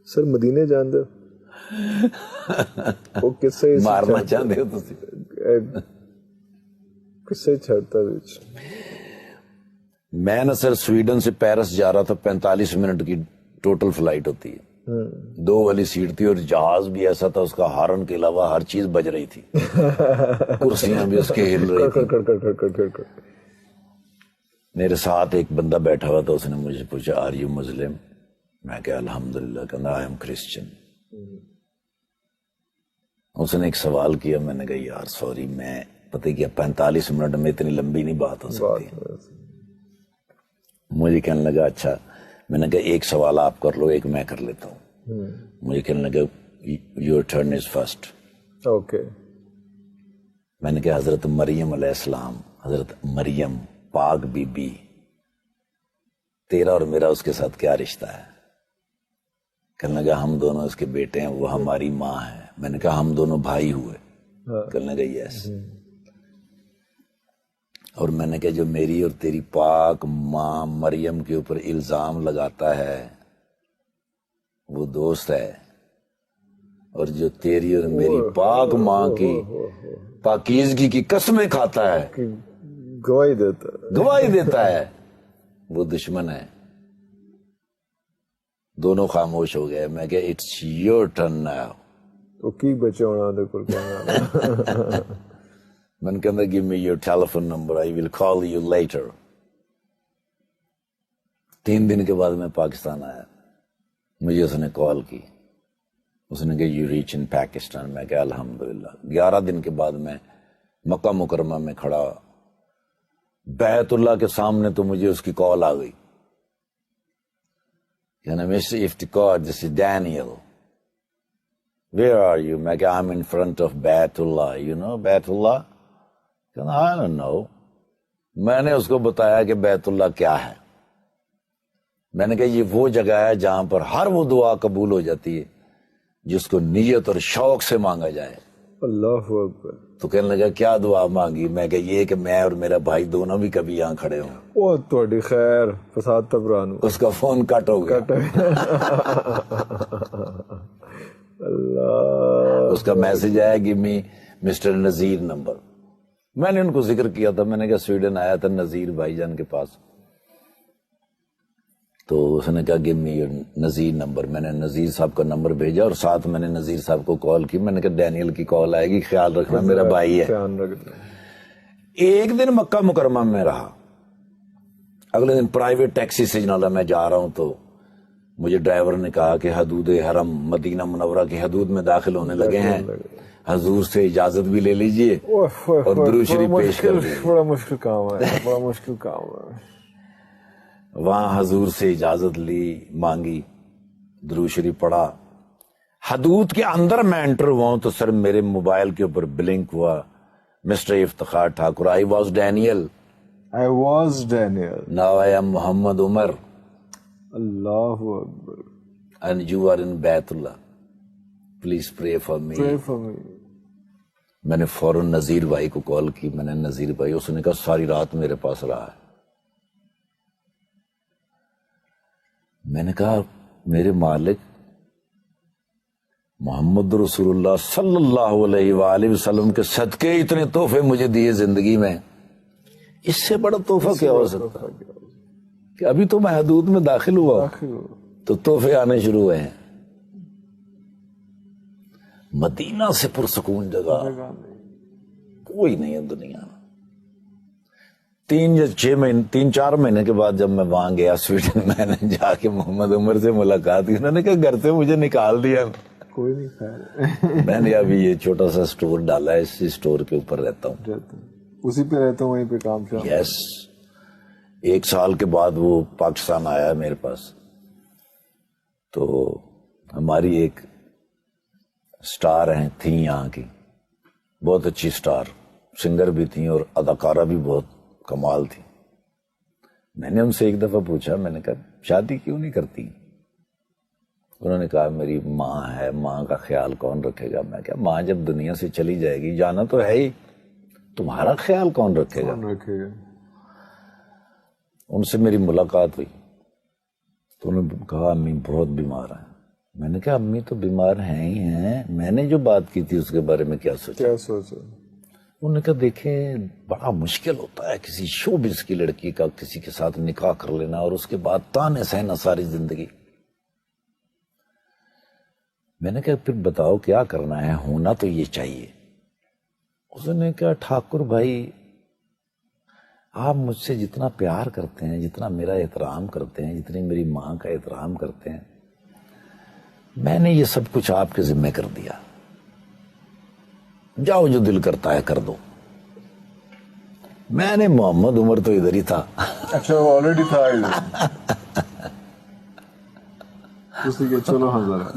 سر مدینے جان دو وہ کسے مارنا چاہتے ہو تسی کسے چھڑتا بیچ. میں نا سر سویڈن سے پیرس جا رہا تھا, 45 منٹ کی ٹوٹل فلائٹ ہوتی ہے, 2 والی سیٹ تھی اور جہاز بھی ایسا تھا, اس کا ہارن کے علاوہ ہر چیز بج رہی تھی, کرسیاں بھی اس کے ہل رہی تھی. میرے ساتھ ایک بندہ بیٹھا ہوا تھا, اس نے مجھے پوچھا آر یو مسلم؟ میں کہا الحمدللہ. کہنا آئی ایم کرسچن. اس نے ایک سوال کیا, میں نے کہا یار سوری, میں پتہ کیا 45 منٹ میں اتنی لمبی نہیں بات ہو سکتی. مجھے کہنے لگا اچھا. میں نے کہا ایک سوال آپ کر لو, ایک میں کر لیتا ہوں. مجھے کہنے لگا your turn is first. Okay. میں نے کہا حضرت مریم علیہ السلام, حضرت مریم پاک بی بی, تیرا اور میرا اس کے ساتھ کیا رشتہ ہے؟ کہنے لگا ہم دونوں اس کے بیٹے ہیں, وہ ہماری ماں ہے. میں نے کہا ہم دونوں بھائی ہوئے؟ کہنے لگا یس. اور میں نے کہا جو میری اور تیری پاک ماں مریم کے اوپر الزام لگاتا ہے وہ دوست ہے, اور جو تیری اور میری پاک ماں کی پاکیزگی کی قسمیں کھاتا ہے, گواہی دیتا ہے, وہ دشمن ہے. دونوں خاموش ہو گئے. میں کہا اٹس یور ٹرن ناؤ. کی بچے ہونا دے کل کہنا. میں نے کہا give me your telephone number, I will call you later. 3 دن کے بعد میں پاکستان آیا, مجھے اس نے کال کی, اس نے کہا you reach in Pakistan. میں کہا الحمدللہ. 11 دن کے بعد میں مکہ مکرمہ میں کھڑا, بیت اللہ کے سامنے تو مجھے اس کی کال آ گئی. کہنا Mister Iftikhar this is Daniel, where are you? میں کہا I'm in front of بیت اللہ. you know بیت اللہ؟ کہنا I don't know. میں نے اس کو بتایا کہ بیت اللہ کیا ہے. میں نے کہا یہ وہ جگہ ہے جہاں پر ہر وہ دعا قبول ہو جاتی ہے جس کو نیت اور شوق سے مانگا جائے. اللہ اکبر. تو کہنے لگا کیا دعا مانگی؟ میں کہا یہ کہ میں اور میرا بھائی دونوں بھی کبھی یہاں کھڑے ہوں. وہ تھوڑی خیر فساد تبرانو. اس کا فون کٹ ہو گیا. اللہ. اس کا میسج آیا کہ می مسٹر نذیر نمبر. میں نے ان کو ذکر کیا تھا, میں نے کہا سویڈن آیا تھا نذیر بھائی جان کے پاس, تو اس نے کہا give me your Nazir number. میں نے نذیر صاحب کا نمبر بھیجا اور ساتھ میں نے نذیر صاحب کو کال کی. میں نے کہا ڈینیل کی کال آئے گی, خیال رکھنا, میرا بھائی ہے. ایک دن مکہ مکرمہ میں رہا. اگلے دن پرائیویٹ ٹیکسی سے جناب میں جا رہا ہوں تو مجھے ڈرائیور نے کہا کہ حدود حرم مدینہ منورہ کی حدود میں داخل ہونے لگے ہیں, حضور سے اجازت بھی لے لیجئے اور درود شریف پیش کر لیجئے. بڑا مشکل کام ہے, بڑا مشکل کام ہے. وہاں حضور سے اجازت لی, مانگی, درود شریف پڑھا. حدود کے اندر میں انٹر ہوا ہوں تو سر میرے موبائل کے اوپر بلنک ہوا Mister Iftikhar Thakur, I was Daniel. Now I am Muhammad Umar. اللہ اکبر. And you are in بیت اللہ. Please pray for me. میں نے فوراً نذیر بھائی کو کال کی. میں نے نذیر بھائی, اس نے کہا ساری رات میرے پاس رہا ہے. میں نے کہا میرے مالک محمد رسول اللہ صلی اللہ علیہ وآلہ وسلم کے صدقے اتنے تحفے مجھے دیے زندگی میں, اس سے بڑا تحفہ کیا ہو سکتا کہ ابھی تو میں حدود میں داخل ہوا تو تحفے آنے شروع ہوئے ہیں. مدینہ سے پرسکون جگہ کوئی نہیں ہے دنیا میں. 3-4 مہینے کے بعد جب میں وہاں گیا سویڈن, میں نے جا کے محمد عمر سے ملاقات کی. انہوں نے کہا گھر سے مجھے نکال دیا. کوئی نہیں خیر. میں نے ابھی یہ چھوٹا سا سٹور ڈالا ہے, اسی سٹور کے اوپر رہتا ہوں, اسی پہ رہتا ہوں, وہیں پہ کام شام. یس. 1 سال کے بعد وہ پاکستان آیا میرے پاس, تو ہماری ایک سٹار تھی یہاں کی, بہت اچھی سٹار, سنگر بھی تھی اور اداکارہ بھی بہت کمال تھی. میں نے ان سے ایک دفعہ پوچھا, میں نے کہا شادی کیوں نہیں کرتی؟ انہوں نے کہا میری ماں ہے, ماں کا خیال کون رکھے گا؟ میں کہا ماں جب دنیا سے چلی جائے گی, جانا تو ہے ہی, تمہارا خیال کون رکھے گا؟ ان سے میری ملاقات ہوئی تو انہوں نے کہا امی بہت بیمار ہیں. میں نے کہا امی تو بیمار ہیں ہی ہیں، میں نے جو بات کی تھی اس کے بارے میں کیا سوچا؟ کیا سوچا؟ انہوں نے کہا دیکھیں بڑا مشکل ہوتا ہے کسی شوبز کی لڑکی کا کسی کے ساتھ نکاح کر لینا اور اس کے بعد تانے سہنا ساری زندگی۔ میں نے کہا پھر بتاؤ کیا کرنا ہے، ہونا تو یہ چاہیے۔ اس نے کہا ٹھاکر بھائی آپ مجھ سے جتنا پیار کرتے ہیں، جتنا میرا احترام کرتے ہیں، جتنی میری ماں کا احترام کرتے ہیں، میں نے یہ سب کچھ آپ کے ذمہ کر دیا، جاؤ جو دل کرتا ہے کر دو۔ میں نے محمد عمر تو ادھر ہی تھا۔ اچھا وہ آلریڈی تھا ادھر، اسی کے چلو حضرت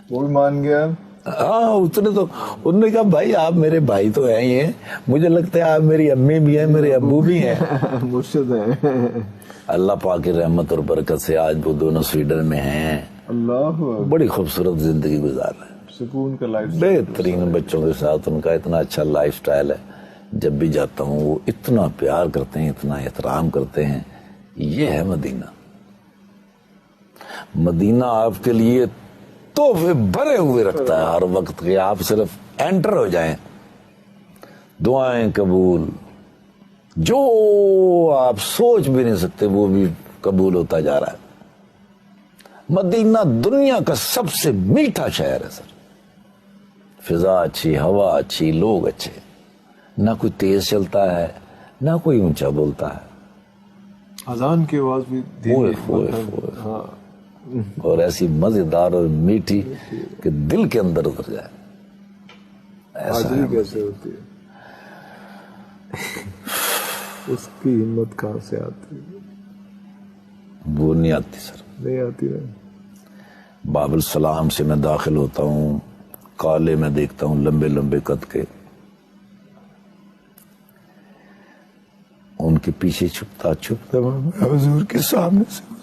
وہ بھی مان گیا۔ ہاں اس نے تو انہوں نے کہا بھائی آپ میرے بھائی تو ہیں ہی ہیں، مجھے لگتا ہے آپ میری امی بھی ہیں میرے ابو بھی ہیں۔ مرشد ہیں۔ اللہ پاک کی رحمت اور برکت سے آج وہ دونوں سویڈن میں ہیں، اللہ بڑی خوبصورت زندگی گزار رہے ہیں، سکون کا لائف، بہترین بچوں کے ساتھ ان کا اتنا اچھا لائف سٹائل ہے۔ جب بھی جاتا ہوں وہ اتنا پیار کرتے ہیں، اتنا احترام کرتے ہیں۔ یہ ہے مدینہ۔ مدینہ آپ کے لیے تحفے بھرے ہوئے رکھتا ہے ہر وقت کہ آپ صرف انٹر ہو جائیں، دعائیں قبول، جو آپ سوچ بھی نہیں سکتے وہ بھی قبول ہوتا جا رہا ہے۔ مدینہ دنیا کا سب سے میٹھا شہر ہے سر، فضا اچھی، ہوا اچھی، لوگ اچھے، نہ کوئی تیز چلتا ہے نہ کوئی اونچا بولتا ہے، اذان کی آواز بھی ہاں اور ایسی مزیدار اور میٹھی کہ دل کے اندر اتر جائے۔ حاضری کیسے ہوتی ہے، اس کی ہمت کہاں سے آتی ہے؟ وہ نہیں آتی سر، نہیں آتی ہے۔ باب السلام سے میں داخل ہوتا ہوں، کالے میں دیکھتا ہوں لمبے لمبے قد کے، ان کے پیچھے چھپتا چھپتا میں حضور کے سامنے سے گزرتا۔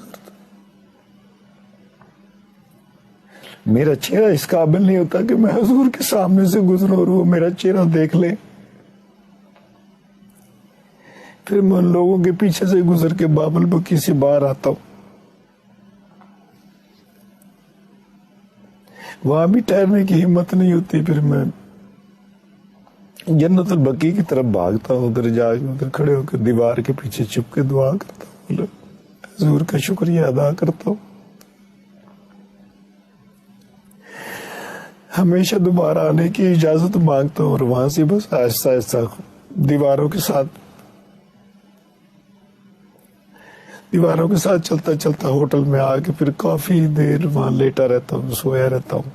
میرا چہرہ اس قابل نہیں ہوتا کہ میں حضور کے سامنے سے گزروں اور وہ میرا چہرہ دیکھ لیں۔ پھر میں ان لوگوں کے پیچھے سے گزر کے باب البکی سے باہر آتا ہوں، وہاں بھی ٹھہرنے کی ہمت نہیں ہوتی، پھر میں جنت البقیع کی طرف بھاگتا ہوں، ادھر جا کے ادھر کھڑے ہو کے دیوار کے پیچھے چھپ کے دعا کرتا ہوں، حضور کا شکریہ ادا کرتا ہوں، ہمیشہ دوبارہ آنے کی اجازت مانگتا ہوں، اور وہاں سے بس آہستہ آہستہ دیواروں کے ساتھ چلتا چلتا ہوٹل میں آ کے پھر کافی دیر وہاں لیٹا رہتا ہوں، سویا رہتا ہوں۔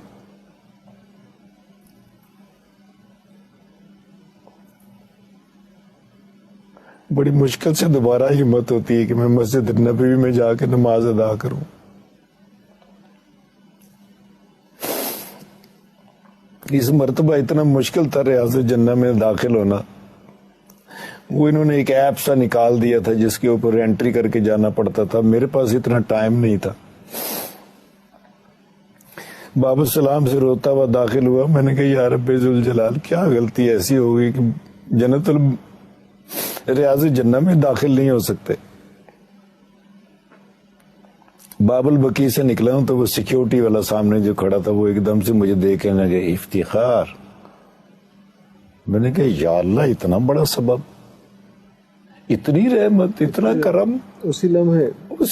بڑی مشکل سے دوبارہ ہمت ہوتی ہے کہ میں مسجد نبوی میں جا کے نماز ادا کروں۔ اس مرتبہ اتنا مشکل تھا ریاض جنہ میں داخل ہونا، وہ انہوں نے ایک ایپ سا نکال دیا تھا جس کے اوپر انٹری کر کے جانا پڑتا تھا، میرے پاس اتنا ٹائم نہیں تھا۔ باب السلام سے روتا ہوا داخل ہوا، میں نے کہا یا رب ذوالجلال کیا غلطی ایسی ہو گئی کہ ریاض جنہ میں داخل نہیں ہو سکتے۔ باب البقیع سے نکلا ہوں تو وہ سیکیورٹی والا سامنے جو کھڑا تھا وہ ایک دم سے مجھے دیکھنے لگے، افتخار۔ میں نے کہا یا اللہ اتنا بڑا سبب، اتنی رحمت، اتنا کرم۔ اسی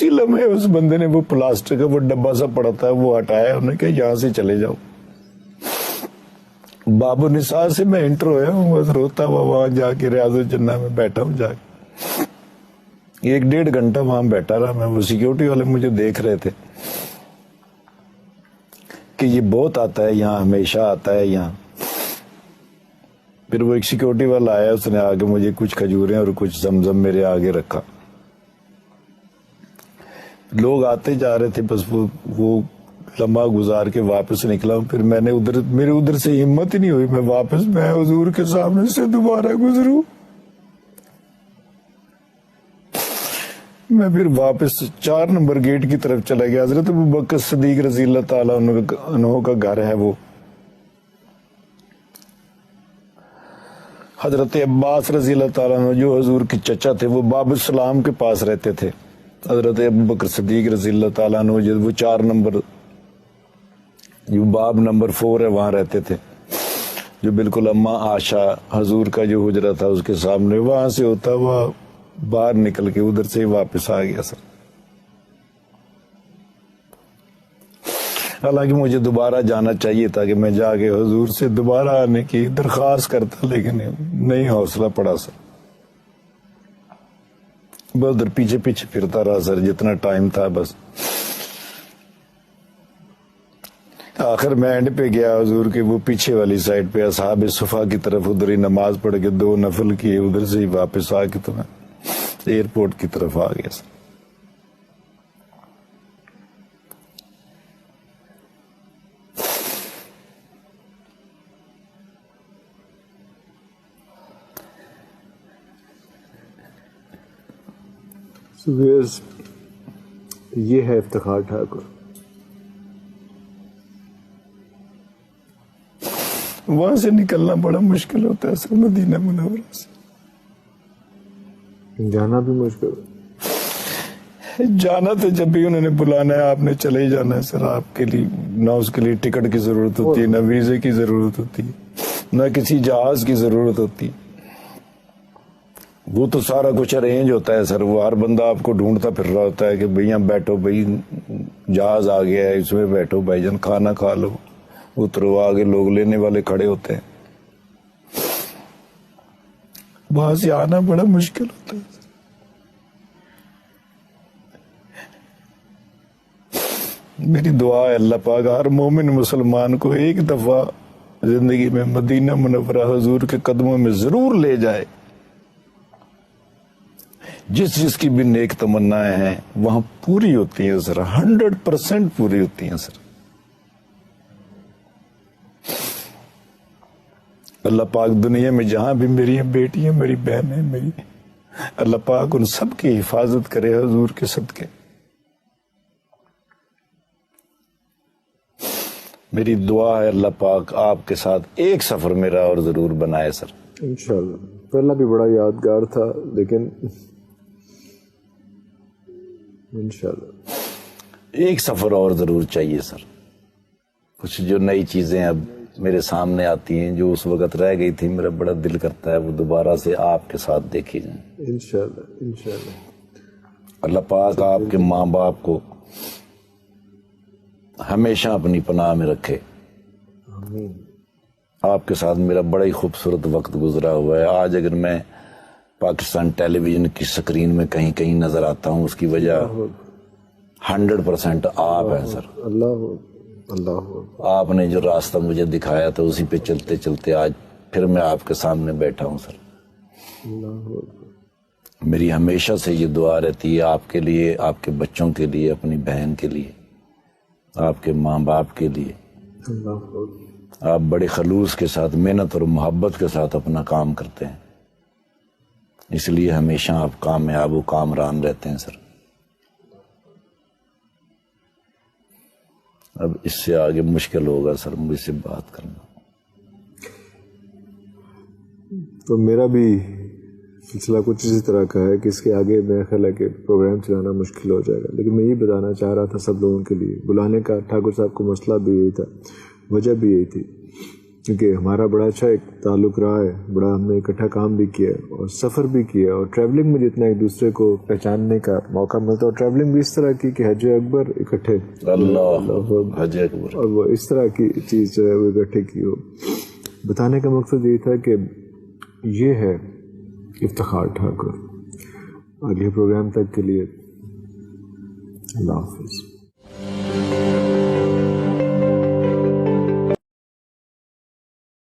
لمحے اس بندے نے وہ پلاسٹک کا وہ ڈبہ سا پڑا تھا وہ ہٹایا، انہوں نے کہا یہاں سے چلے جاؤ۔ باب النساء سے میں انٹر ہویا ہوں، بس روتا ہوا وہاں جا کے ریاض الجنہ میں بیٹھا ہوں، جا کے 1.5 گھنٹہ وہاں بیٹھا رہا میں۔ وہ سیکیورٹی والے مجھے دیکھ رہے تھے کہ یہ بہت آتا ہے یہاں، ہمیشہ آتا ہے یہاں۔ پھر وہ ایک سیکیورٹی والا آیا، اس نے آگے مجھے کچھ کھجوریں اور کچھ زمزم میرے آگے رکھا۔ لوگ آتے جا رہے تھے، بس وہ لمحہ گزار کے واپس نکلا ہوں۔ پھر میں نے میرے ادھر سے ہمت ہی نہیں ہوئی میں حضور کے سامنے سے دوبارہ گزروں۔ میں پھر واپس 4 نمبر گیٹ کی طرف چلا گیا۔ حضرت ابوبکر صدیق رضی اللہ تعالیٰ عنہ کا گھر ہے وہ۔ حضرت عباس رضی اللہ تعالیٰ عنہ جو حضور کے چچا تھے وہ باب السلام کے پاس رہتے تھے، حضرت ابوبکر صدیق رضی اللہ تعالیٰ عنہ جب وہ 4 نمبر جو باب نمبر 4 ہے وہاں رہتے تھے، جو بالکل اما عائشہ حضور کا جو حجرہ تھا اس کے سامنے، وہاں سے ہوتا ہوا باہر نکل کے ادھر سے واپس آ گیا سر. حالانکہ مجھے دوبارہ جانا چاہیے تھا کہ میں جا کے حضور سے دوبارہ آنے کی درخواست کرتا، لیکن نہیں حوصلہ پڑا سر. بس ادھر پیچھے پیچھے پھرتا رہا سر جتنا ٹائم تھا. بس آخر میں اینڈ پہ گیا حضور کے وہ پیچھے والی سائڈ پہ اصحاب صفا کی طرف، ادھر ہی نماز پڑھ کے 2 نفل کیے، ادھر سے ہی واپس آ کے تو میں ایئرپورٹ کی طرف آ گیا سر. یہ ہے افتخار ٹھاکر. وہاں سے نکلنا بڑا مشکل ہوتا ہے سر، مدینہ منورہ سے جانا بھی مشکل. جانا تو جب بھی انہوں نے بلانا ہے آپ نے چلے ہی جانا ہے سر. آپ کے لیے نہ اس کے لیے ٹکٹ کی ضرورت ہوتی ہے، نہ ویزے کی ضرورت ہوتی ہے، نہ کسی جہاز کی ضرورت ہوتی. وہ تو سارا کچھ ارینج ہوتا ہے سر. وہ ہر بندہ آپ کو ڈھونڈتا پھر رہا ہوتا ہے کہ بھئی یہاں بیٹھو، بھئی جہاز آ گیا ہے اس میں بیٹھو، بھائی جان کھانا کھا لو، اترو. آگے لوگ لینے والے کھڑے ہوتے ہیں. وہاں سے آنا بڑا مشکل ہوتا ہے. میری دعا ہے اللہ پاک ہر مومن مسلمان کو ایک دفعہ زندگی میں مدینہ منورہ حضور کے قدموں میں ضرور لے جائے. جس کی بھی نیک تمنائیں ہیں وہاں پوری ہوتی ہیں سر، 100% پوری ہوتی ہیں سر. اللہ پاک دنیا میں جہاں بھی میری بیٹیاں، میری بہنیں، میری، اللہ پاک ان سب کی حفاظت کرے حضور کے صدقے. میری دعا ہے اللہ پاک آپ کے ساتھ ایک سفر میرا اور ضرور بنائے سر. انشاءاللہ. پہلا بھی بڑا یادگار تھا لیکن انشاءاللہ ایک سفر اور ضرور چاہیے سر. کچھ جو نئی چیزیں اب میرے سامنے آتی ہیں جو اس وقت رہ گئی تھی، میرا بڑا دل کرتا ہے وہ دوبارہ سے آپ کے ساتھ دیکھی جائیں. انشاءاللہ. انشاءاللہ. اللہ پاک آپ کے ماں باپ کو ہمیشہ اپنی پناہ میں رکھے. آمین. آپ کے ساتھ میرا بڑا ہی خوبصورت وقت گزرا ہوا ہے. آج اگر میں پاکستان ٹیلی ویژن کی سکرین میں کہیں کہیں نظر آتا ہوں اس کی وجہ 100% آپ ہیں سر. اللہ آپ نے جو راستہ مجھے دکھایا تھا اسی پہ چلتے چلتے آج پھر میں آپ کے سامنے بیٹھا ہوں سر. میری ہمیشہ سے یہ دعا رہتی ہے آپ کے لیے، آپ کے بچوں کے لیے، اپنی بہن کے لیے، آپ کے ماں باپ کے لیے. آپ بڑے خلوص کے ساتھ، محنت اور محبت کے ساتھ اپنا کام کرتے ہیں، اس لیے ہمیشہ آپ کامیاب و کامران رہتے ہیں سر. اب اس سے آگے مشکل ہوگا سر مجھ سے بات کرنا. تو میرا بھی سلسلہ کچھ اسی طرح کا ہے کہ اس کے آگے میرا خیال ہے کہ پروگرام چلانا مشکل ہو جائے گا. لیکن میں یہ بتانا چاہ رہا تھا سب لوگوں کے لیے، بلانے کا ٹھاکر صاحب کو مسئلہ بھی یہی تھا، وجہ بھی یہی تھی، کیونکہ ہمارا بڑا اچھا ایک تعلق رہا ہے، بڑا ہم نے اکٹھا کام بھی کیا اور سفر بھی کیا، اور ٹریولنگ میں جتنا ایک دوسرے کو پہچاننے کا موقع ملتا، اور ٹریولنگ بھی اس طرح کی کہ حج اکبر اکٹھے، حج اکبر، اور وہ اس طرح کی چیز جو ہے وہ اکٹھے کی ہو. بتانے کا مقصد یہی تھا کہ یہ ہے افتخار ٹھاکر. اگلے پروگرام تک کے لیے اللہ حافظ.